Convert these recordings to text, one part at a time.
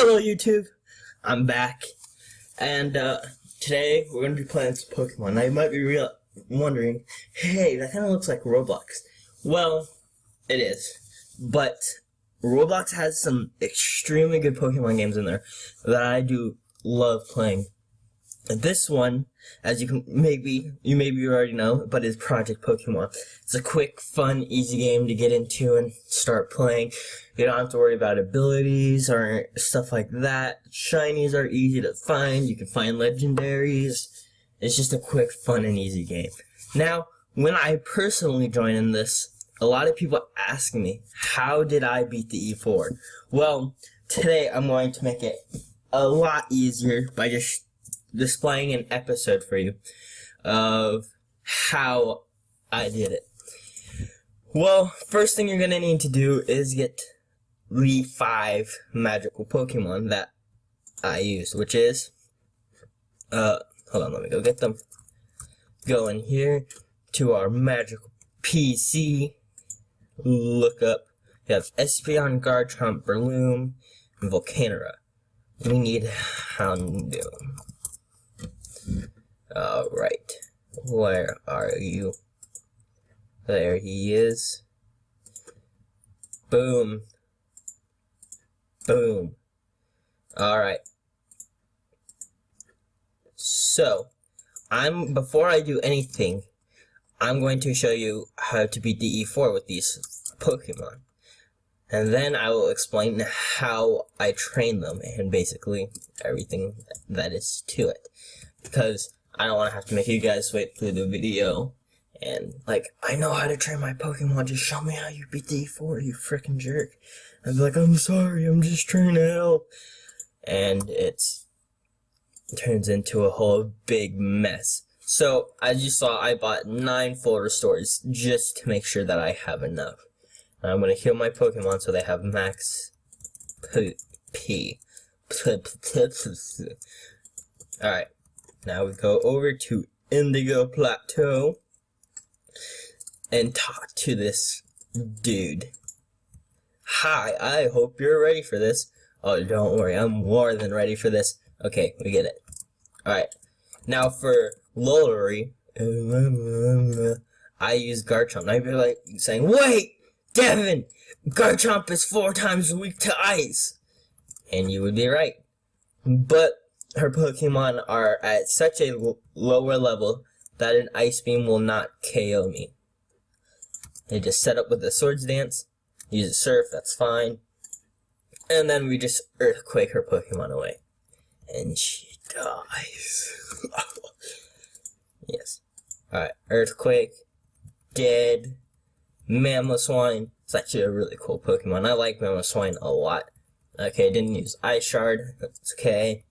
Hello YouTube, I'm back, and today we're going to be playing some Pokemon. Now you might be wondering, hey, that kind of looks like Roblox. Well, it is, but Roblox has some extremely good Pokemon games in there that I do love playing. This one, as you maybe already know, but is Project Pokemon. It's a quick, fun, easy game to get into and start playing. You don't have to worry about abilities or stuff like that. Shinies are easy to find. You can find legendaries. It's just a quick, fun, and easy game. Now, when I personally joined in this, a lot of people ask me, how did I beat the E4? Well, today I'm going to make it a lot easier by just displaying an episode for you of how I did it. Well, first thing you're going to need to do is get the 5 magical Pokemon that I use, which is, hold on, let me go get them. Go in here to our magical PC, look up, we have Espeon, Garchomp, Breloom, and Volcanora. We need Houndoom. Alright, where are you? There he is. Boom. Boom. Alright. So, before I do anything, I'm going to show you how to beat the E4 with these Pokemon. And then I will explain how I train them and basically everything that is to it. Because I don't want to have to make you guys wait through the video and, like, I know how to train my Pokemon, just show me how you beat the E4, you frickin' jerk. I'd be like, I'm sorry, I'm just trying to help. And it turns into a whole big mess. So, as you saw, I bought 9 full restores just to make sure that I have enough. And I'm going to heal my Pokemon so they have max P. Alright. Now we go over to Indigo Plateau and talk to this dude. Hi, I hope you're ready for this. Oh, don't worry, I'm more than ready for this. Okay, we get it. Alright, now for Lollery, I use Garchomp. Now you're like saying, wait, Devin, Garchomp is 4 times weak to ice. And you would be right. But her Pokemon are at such a lower level that an Ice Beam will not KO me. They just set up with the Swords Dance, use a Surf, that's fine. And then we just Earthquake her Pokemon away. And she dies. Yes. Alright, Earthquake, dead. Mamoswine. It's actually a really cool Pokemon. I like Mamoswine a lot. Okay, didn't use Ice Shard. That's okay.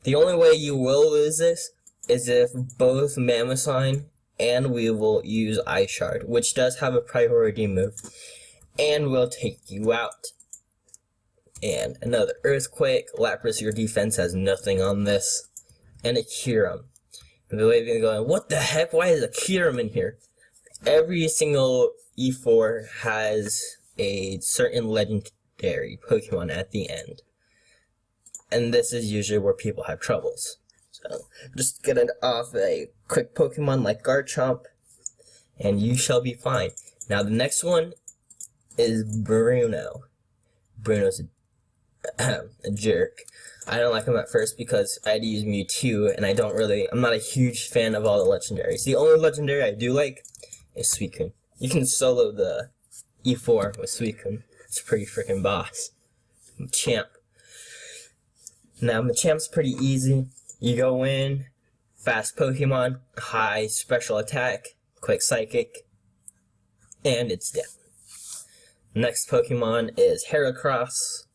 The only way you will lose this is if both Mamoswine and Weevil use Ice Shard, which does have a priority move, and will take you out. And another Earthquake. Lapras, your defense has nothing on this. And a Kyurem. And the way you're going, what the heck? Why is a Kyurem in here? Every single E4 has a certain legendary Pokemon at the end. And this is usually where people have troubles. So, just get it off a quick Pokemon like Garchomp, and you shall be fine. Now, the next one is Bruno. Bruno's a jerk. I don't like him at first because I had to use Mewtwo, and I'm not a huge fan of all the legendaries. The only legendary I do like is Suicune. You can solo the E4 with Suicune. It's a pretty freaking boss. Champ. Now, Machamp's pretty easy. You go in, fast Pokemon, high special attack, quick psychic, and it's dead. Next Pokemon is Heracross.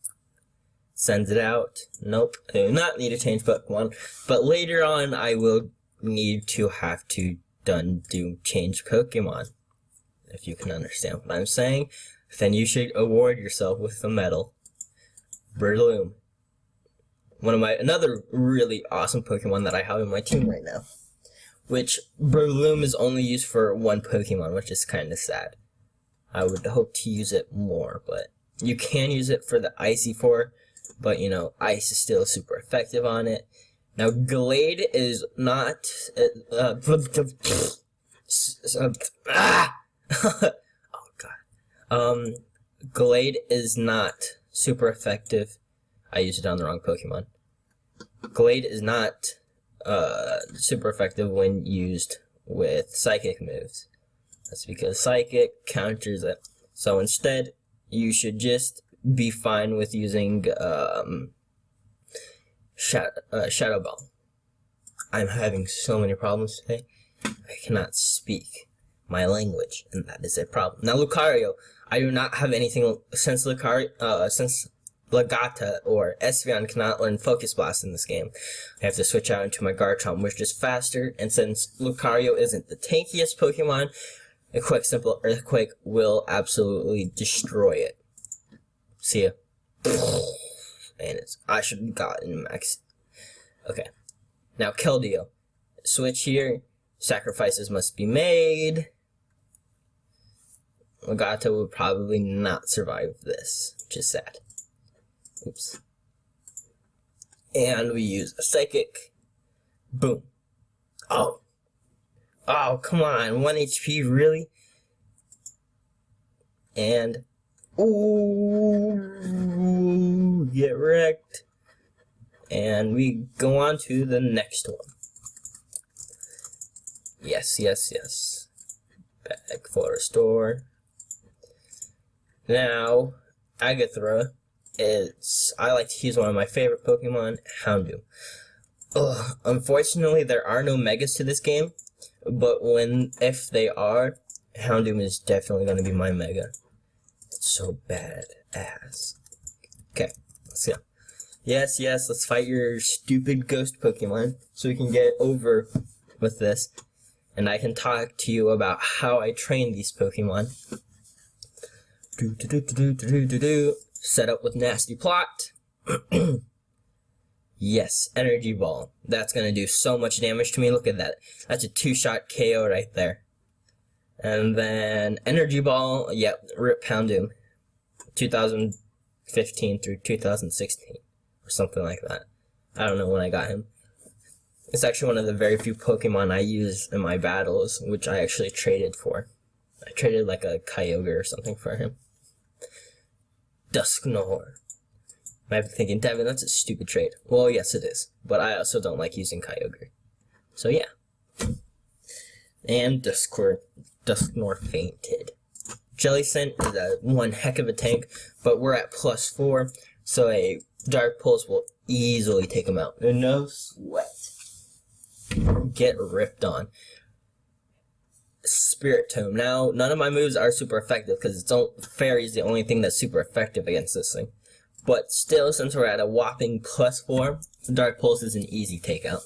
Sends it out. Nope, I do not need to change Pokemon. But later on, I will need to change Pokemon. If you can understand what I'm saying, then you should award yourself with a medal. Breloom. Another really awesome Pokemon that I have in my team right now. Which, Breloom is only used for 1 Pokemon, which is kind of sad. I would hope to use it more, but you can use it for the Icy 4, but you know, Ice is still super effective on it. Now, Glade is not. Oh god. Glade is not super effective. I used it on the wrong Pokemon. Glade is not super effective when used with Psychic moves. That's because Psychic counters it. So instead, you should just be fine with using Shadow Ball. I'm having so many problems today. I cannot speak my language, and that is a problem. Now, Lucario, I do not have anything since since Agatha or Espeon cannot learn Focus Blast in this game. I have to switch out into my Garchomp, which is faster, and since Lucario isn't the tankiest Pokemon, a quick, simple Earthquake will absolutely destroy it. See ya. And I should have gotten max. Okay. Now, Keldeo. Switch here. Sacrifices must be made. Agatha would probably not survive this, which is sad. Oops. And we use a Psychic. Boom. Oh. Oh, come on. 1 HP, really? And... ooh, get wrecked. And we go on to the next one. Yes, yes, yes. Back for restore. Now, Agatha is... I like to use one of my favorite Pokemon, Houndoom. Ugh, unfortunately, there are no Megas to this game. But if they are, Houndoom is definitely going to be my Mega. It's so bad ass. Okay, let's go. Yes, yes, let's fight your stupid ghost Pokemon so we can get over with this. And I can talk to you about how I train these Pokemon. Set up with Nasty Plot. Yes, Energy Ball. That's going to do so much damage to me. Look at that. That's a 2-shot KO right there. And then Energy Ball. Yep, rip Houndoom. 2015 through 2016. Or something like that. I don't know when I got him. It's actually one of the very few Pokemon I use in my battles, which I actually traded for. I traded like a Kyogre or something for him. Dusknoir. You might be thinking, Devin, that's a stupid trade. Well, yes, it is. But I also don't like using Kyogre. So, yeah. And Dusknoir fainted. Jellicent is one heck of a tank, but we're at +4, so a Dark Pulse will easily take him out. No sweat. Get ripped on. Spirit Tome. Now, none of my moves are super effective because Fairy is the only thing that's super effective against this thing. But still, since we're at a whopping +4, Dark Pulse is an easy takeout.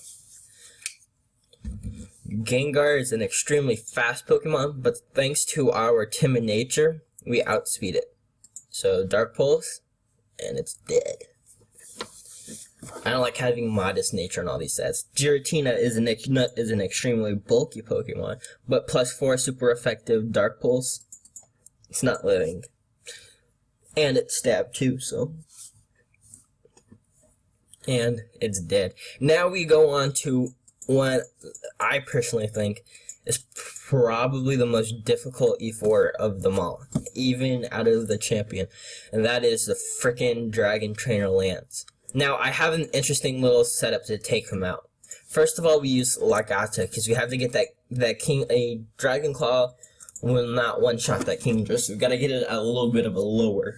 Gengar is an extremely fast Pokemon, but thanks to our timid nature, we outspeed it. So, Dark Pulse, and it's dead. I don't like having modest nature on all these sets. Giratina is an extremely bulky Pokemon, but +4 super effective Dark Pulse. It's not living. And it's stabbed too, so. And it's dead. Now we go on to what I personally think is probably the most difficult E4 of them all, even out of the champion, and that is the frickin' Dragon Trainer Lance. Now, I have an interesting little setup to take him out. First of all, we use Agatha, because we have to get that King, a Dragon Claw will not one-shot that Kingdra, so we've got to get it at a little bit of a lower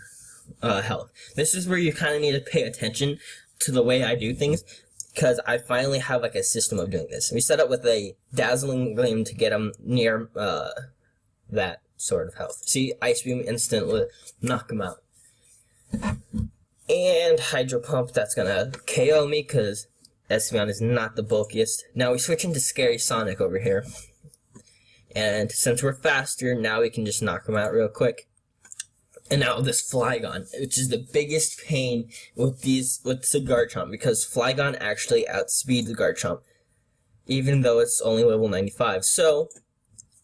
health. This is where you kind of need to pay attention to the way I do things, because I finally have like a system of doing this. We set up with a Dazzling Gleam to get him near that sort of health. See, Ice Beam instant will knock him out. And Hydro Pump, that's gonna KO me because Espeon is not the bulkiest. Now we switch into Scary Sonic over here. And since we're faster, now we can just knock him out real quick. And now this Flygon, which is the biggest pain with the Garchomp, because Flygon actually outspeeds the Garchomp, even though it's only level 95. So,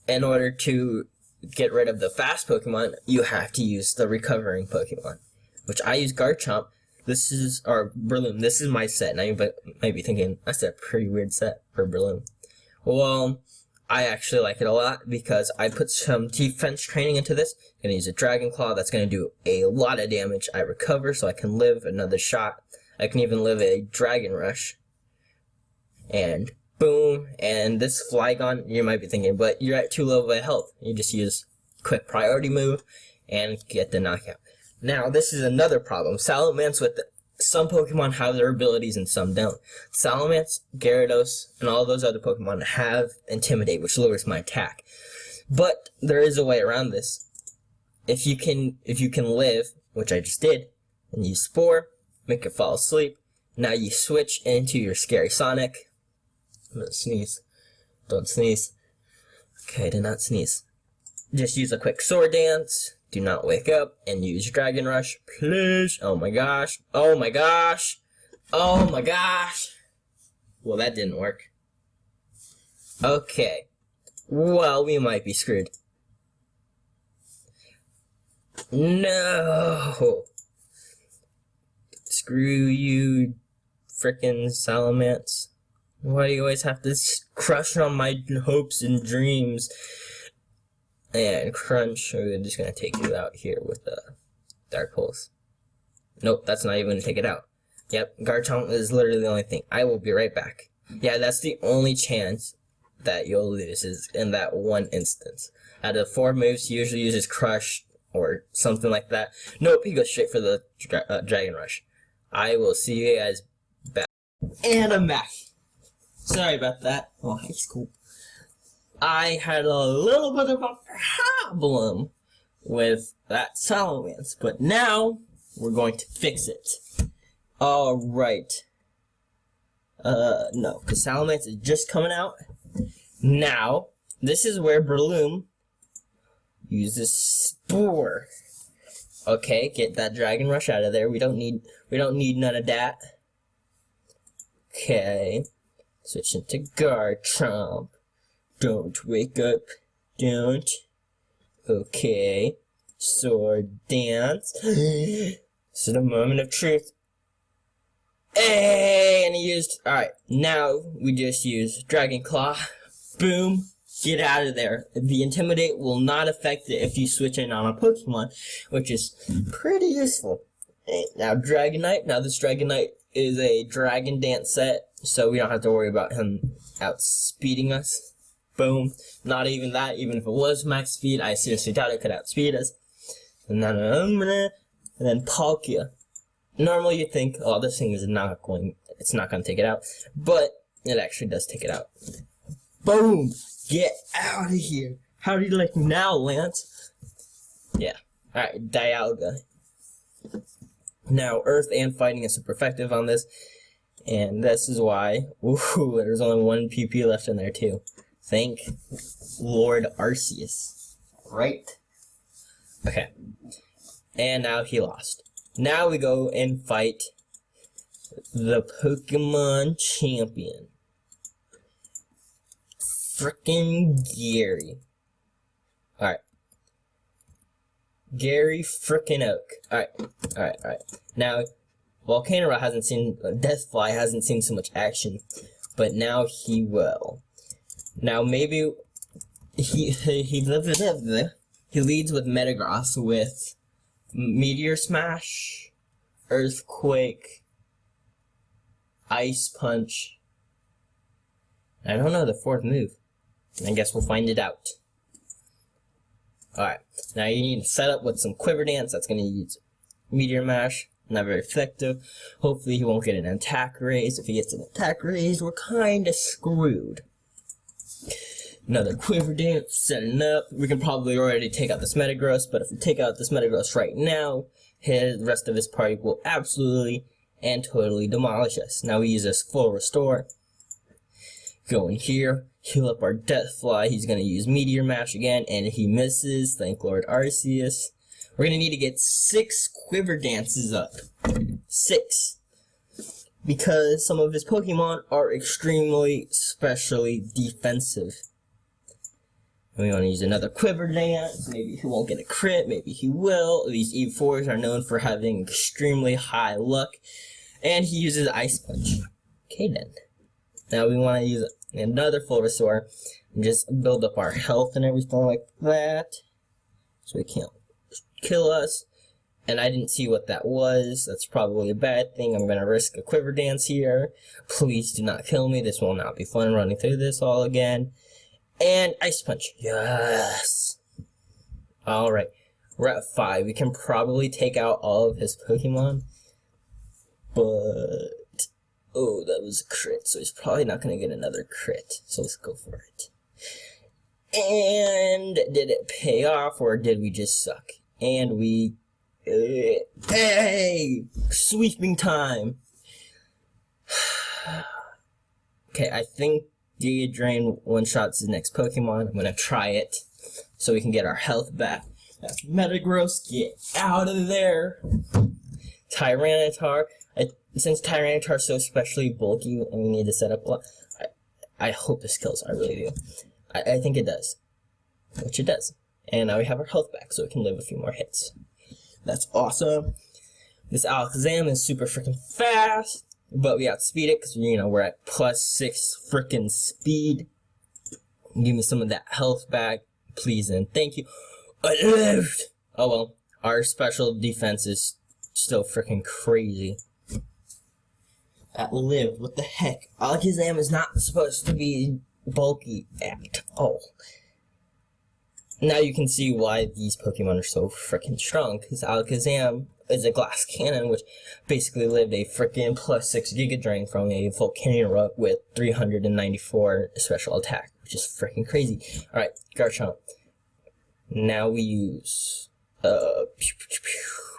in order to get rid of the fast Pokemon, you have to use the recovering Pokemon, which I use Garchomp. This is our Breloom. This is my set. Now you might be thinking, that's a pretty weird set for Breloom. Well, I actually like it a lot because I put some defense training into this. I'm going to use a Dragon Claw. That's going to do a lot of damage. I recover so I can live another shot. I can even live a Dragon Rush. And boom. And this Flygon, you might be thinking, but you're at 2 level of health. You just use quick priority move and get the knockout. Now, this is another problem. Salamence with some Pokemon have their abilities and some don't. Salamence, Gyarados, and all those other Pokemon have Intimidate, which lowers my attack. But there is a way around this. If you can live, which I just did, and use Spore, make it fall asleep. Now you switch into your Scary Sonic. I'm gonna sneeze. Don't sneeze. Okay, I did not sneeze. Just use a quick Sword Dance. Do not wake up and use Dragon Rush, please. Oh my gosh. Oh my gosh. Oh my gosh. Well, that didn't work. Okay. Well, we might be screwed. No. Screw you, frickin' Salamence. Why do you always have to crush on my hopes and dreams? And Crunch, we're just gonna take you out here with the Dark Pulse. Nope, that's not even gonna take it out. Yep, Garchomp is literally the only thing. I will be right back. Yeah, that's the only chance that you'll lose is in that one instance. Out of 4 moves, he usually uses Crush or something like that. Nope, he goes straight for the Dragon Rush. I will see you guys back. And I'm back. Sorry about that. Oh, it's cool. I had a little bit of a problem with that Salamence, but now we're going to fix it. Alright. No, because Salamence is just coming out. Now, this is where Breloom uses Spore. Okay, get that Dragon Rush out of there. We don't need none of that. Okay. Switch into Garchomp. Don't wake up. Don't. Okay. Sword Dance. This is the moment of truth. Hey! And he used... Alright, now we just use Dragon Claw. Boom. Get out of there. The Intimidate will not affect it if you switch in on a Pokemon, which is pretty useful. Now Dragonite. Now this Dragonite is a Dragon Dance set, so we don't have to worry about him outspeeding us. Boom. Not even that. Even if it was max speed, I seriously doubt it could outspeed us. And then Palkia. Normally you'd think, oh, this thing is not going, it's not going to take it out. But it actually does take it out. Boom! Get out of here. How do you like me now, Lance? Yeah. Alright, Dialga. Now, Earth and Fighting is super effective on this. And this is why, ooh, there's only 1 PP left in there too. Thank Lord Arceus. Right? Okay. And now he lost. Now we go and fight the Pokemon champion. Frickin' Gary. Alright. Gary frickin' Oak. Alright. Now, Volcano hasn't seen, Deathfly hasn't seen so much action, but now he will. Now maybe he leads with Metagross with Meteor Smash, Earthquake, Ice Punch. I don't know the 4th move. I guess we'll find it out. Alright, now you need to set up with some Quiver Dance. That's going to use Meteor Mash. Not very effective. Hopefully he won't get an attack raise. If he gets an attack raise, we're kinda screwed. Another Quiver Dance, setting up. We can probably already take out this Metagross, but if we take out this Metagross right now, the rest of his party will absolutely and totally demolish us. Now we use this full restore. Go in here, heal up our Deathfly. He's going to use Meteor Mash again, and he misses. Thank Lord Arceus. We're going to need to get 6 Quiver Dances up. 6. Because some of his Pokemon are extremely, specially defensive. We want to use another quiver dance. Maybe he won't get a crit. Maybe he will. These E4s are known for having extremely high luck. And he uses Ice Punch. Okay then. Now we want to use another full restore. And just build up our health and everything like that. So he can't kill us. And I didn't see what that was. That's probably a bad thing. I'm going to risk a quiver dance here. Please do not kill me. This will not be fun running through this all again. And Ice Punch. Yes. Alright. We're at 5. We can probably take out all of his Pokemon. But... oh, that was a crit. So he's probably not going to get another crit. So let's go for it. And did it pay off, or did we just suck? And we... hey! Sweeping time! Okay, I think Giga Drain one-shots his next Pokemon. I'm gonna try it, so we can get our health back. That's Metagross, get out of there! Tyranitar. Since Tyranitar is so especially bulky and we need to set up a lot, I hope this kills, I really do. I think it does. Which it does. And now we have our health back, so we can live a few more hits. That's awesome. This Alakazam is super freaking fast, but we outspeed it because, you know, we're at +6 freaking speed. Give me some of that health back, please and thank you. I lived! Oh well, our special defense is still freaking crazy. That lived, what the heck? Alakazam is not supposed to be bulky at all. Now you can see why these Pokemon are so freaking strong, because Alakazam is a glass cannon, which basically lived a freaking +6 Giga Drain from a Volcanion with 394 special attack, which is freaking crazy. Alright, Garchomp. Now we use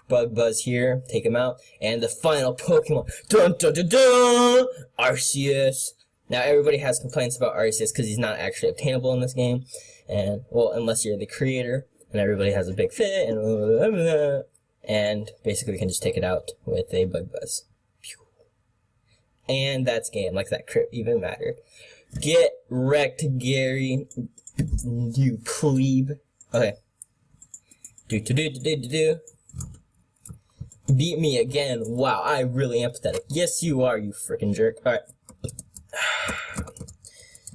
Bug Buzz here, take him out, and the final Pokemon, dun dun dun dun, Arceus. Now everybody has complaints about Arceus because he's not actually obtainable in this game, and well, unless you're the creator, and everybody has a big fit, and blah, blah, blah, and basically we can just take it out with a Bug Buzz. And that's game, like that crit even mattered. Get wrecked, Gary, you plebe. Okay. Do. Beat me again. Wow, I really empathetic. Yes, you are, you freaking jerk. Alright.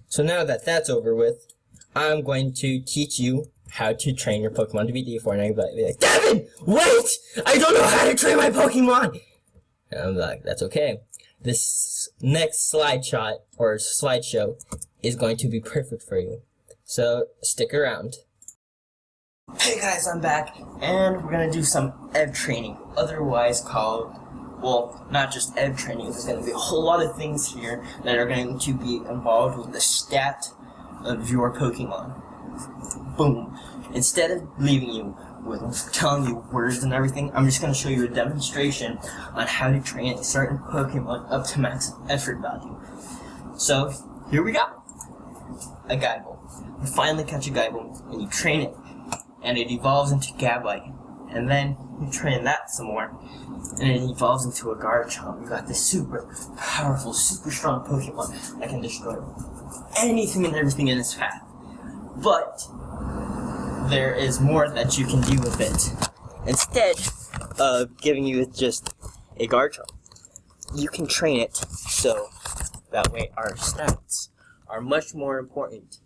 So now that that's over with, I'm going to teach you how to train your Pokemon to be D4. And everybody be like, Devin, wait! I don't know how to train my Pokemon! And I'm like, that's okay. This next slideshow is going to be perfect for you. So, stick around. Hey guys, I'm back, and we're gonna do some EV training, otherwise called, well, not just EV training, there's gonna be a whole lot of things here that are going to be involved with the stat of your Pokemon. Boom. Instead of leaving you with telling you words and everything, I'm just gonna show you a demonstration on how to train a certain Pokemon up to max effort value. So, here we go. A Gaible. You finally catch a Gaible, and you train it. And it evolves into Gabite, and then you train that some more, and it evolves into a Garchomp. You got this super powerful, super strong Pokemon that can destroy anything and everything in its path. But there is more that you can do with it. Instead of giving you just a Garchomp, you can train it so that way our stats are much more important,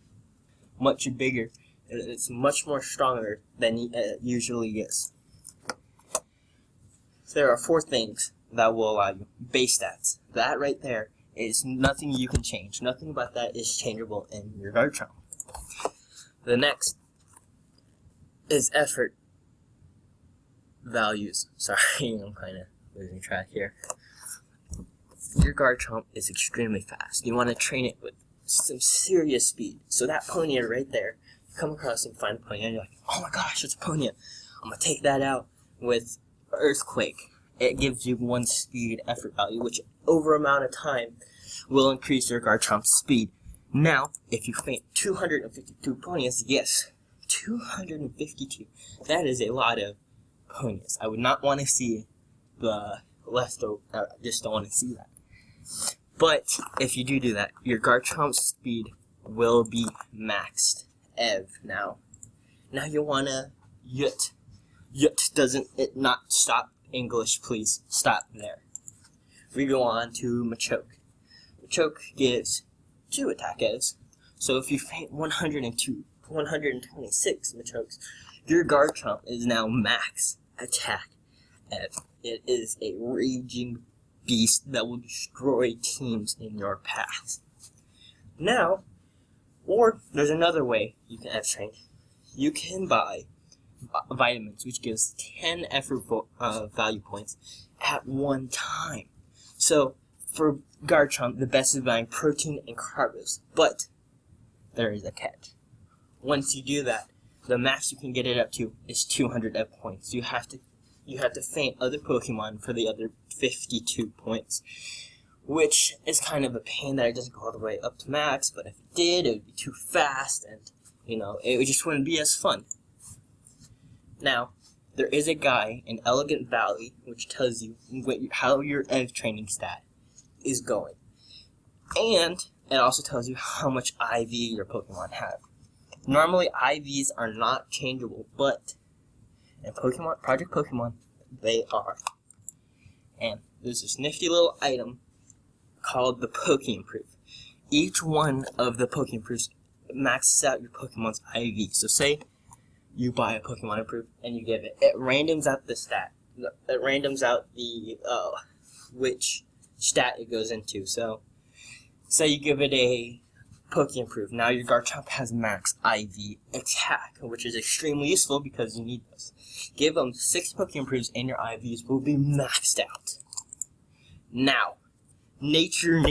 much bigger. It's much more stronger than it usually is. There are 4 things that will allow you. Base stats. That right there is nothing you can change. Nothing about that is changeable in your Garchomp. The next is effort values. Sorry, I'm kind of losing track here. Your Garchomp is extremely fast. You want to train it with some serious speed. So that Ponyta right there, come across and find a Ponyta, and you're like, oh my gosh, it's a Ponyta. I'm going to take that out with Earthquake. It gives you 1 speed effort value, which over amount of time will increase your Garchomp's speed. Now, if you faint 252 Ponytas, yes, 252. That is a lot of Ponytas. I would not want to see the leftover. I just don't want to see that. But if you do that, your Garchomp's speed will be maxed Ev now. Now you wanna Yut. Yut doesn't it not stop English, please. Stop there. We go on to Machoke. Machoke gives 2 attack Evs. So if you faint 126 Machokes, your Garchomp is now max attack Ev. It is a raging beast that will destroy teams in your path. Now, or there's another way you can Ev train. You can buy vitamins, which gives 10 effort value points at one time. So for Garchomp, the best is buying protein and carbs, but there is a catch. Once you do that, the max you can get it up to is 200 F points. You have to faint other Pokemon for the other 52 points, which is kind of a pain that it doesn't go all the way up to max, but if it did, it would be too fast, and, you know, it just wouldn't be as fun. Now, there is a guy in Elegant Valley which tells you how your Ev training stat is going. And it also tells you how much IV your Pokemon have. Normally, IVs are not changeable, but in Project Pokemon, they are. And there's this nifty little item called the Poke Improve. Each one of the Poke Improves maxes out your Pokemon's IV. So say you buy a Pokemon Improve and you give it. It randoms out the stat. It randoms out the which stat it goes into. So say you give it a Poke Improve. Now your Garchomp has max IV attack, which is extremely useful because you need this. Give them 6 Poke Improves and your IVs will be maxed out. Now, nature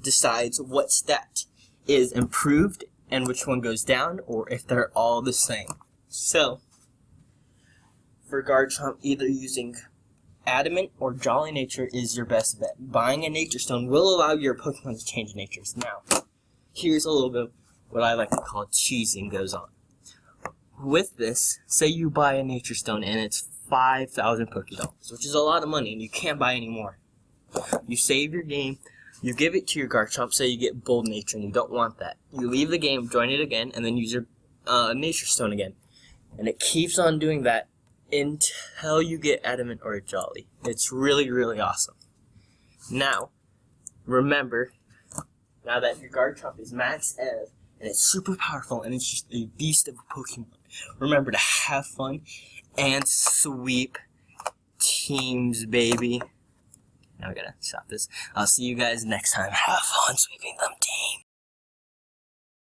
decides what stat is improved and which one goes down, or if they're all the same. So, for Garchomp, either using Adamant or Jolly Nature is your best bet. Buying a Nature Stone will allow your Pokemon to change natures. Now, here's a little bit of what I like to call cheesing goes on. With this, say you buy a Nature Stone and it's 5,000 Pokédollars, which is a lot of money, and you can't buy any more. You save your game, you give it to your Garchomp, say you get Bold Nature and you don't want that. You leave the game, join it again, and then use your Nature Stone again. And it keeps on doing that until you get Adamant or a Jolly. It's really, really awesome. Now, remember, now that your Garchomp is max Ev, and it's super powerful, and it's just a beast of a Pokemon, remember to have fun and sweep teams, baby. Now we gotta stop this. I'll see you guys next time. Have fun sweeping them teams.